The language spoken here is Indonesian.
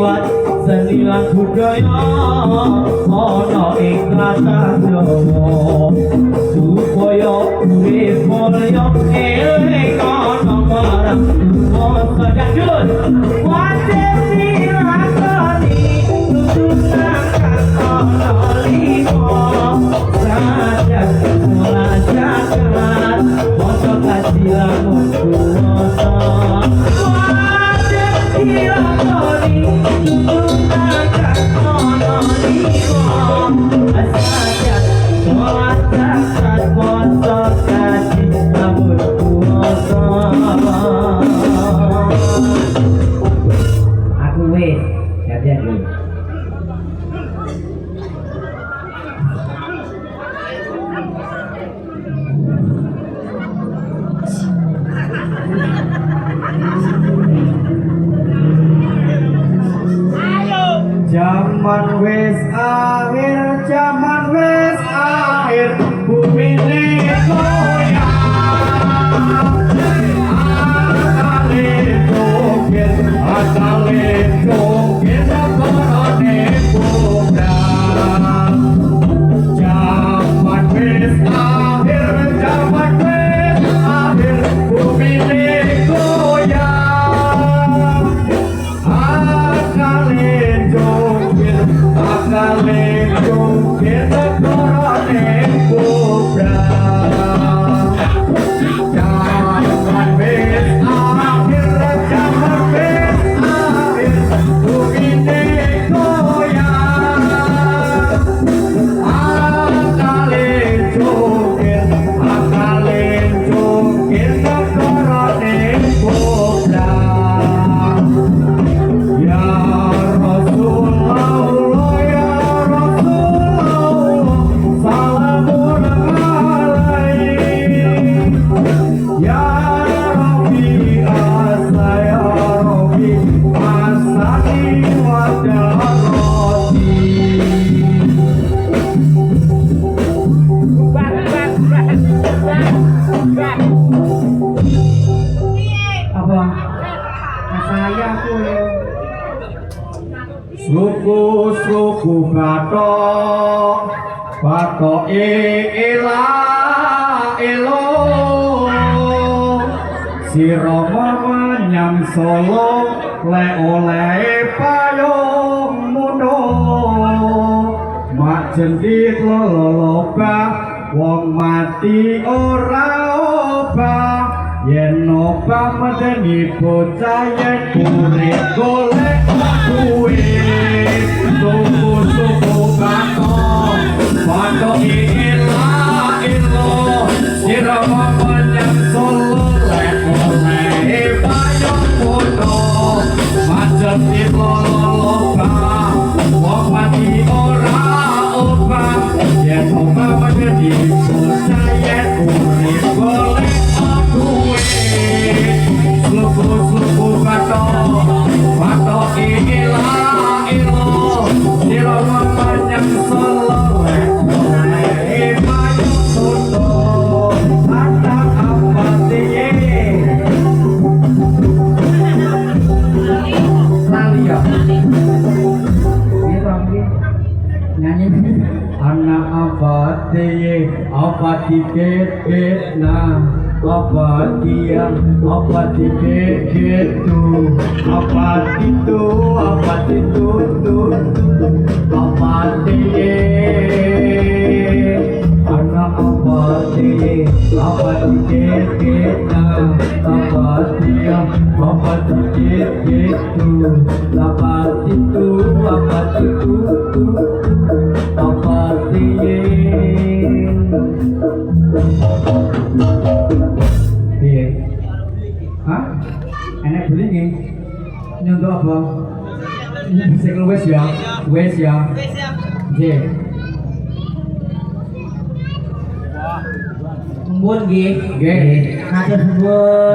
liwat seni lan budaya ana ing tlatah Jawa supaya urip mulya eling ana marang tuwa sadayun wajib dilakoni tutunan kang ana lima sadar mulai jagat moco kajilan kuwasa wajib dilakoni tutunan kang ana lima sadar mulai jagat moco kajilan kuwasa. Aku wis hati-hati. Zaman wis akhir, zaman wis akhir, bumi ini goyang. Asale joget korone budak. Zaman wis akhir, zaman wis akhir, bumi ini goyang. Asale joget korone budak. Zaman wis akhir, zaman wis akhir, bumi ini goyang. Akale joget korone budak. Ya Rasulullah, ya Rasulullah, salamun alaik. Ya Rabbi asa, ya Rabbi asani wa darati. Apa? Saya kuwi suku batok ela elo si Rama menyang Solo le oleh payung mundo mak jendit loloba wong mati ora obah yen obah medeni bocah yen urip golek duit suku batok ela elo si Rama menyang Solo le oleh payung mundo mak jendit loloba wong mati ora obah yen obah medeni bocah yen urip golek duit suku batok ela elo si Rama menyang Solo le oleh payung mundo ada apa tiye lali ya nyanyi anak apa tiye apa tiket nah apa dia apa tiket gitu apa itu apa tiye anak apa tiye apa tiket nah apa dia apa tiket gitu apa itu apa tiye piye? Hah? Enak beli nih? Nyontok apa? Bisa wes ya? Wes ya? Oke. Mumpun nggih. Nggih. Matur suwun.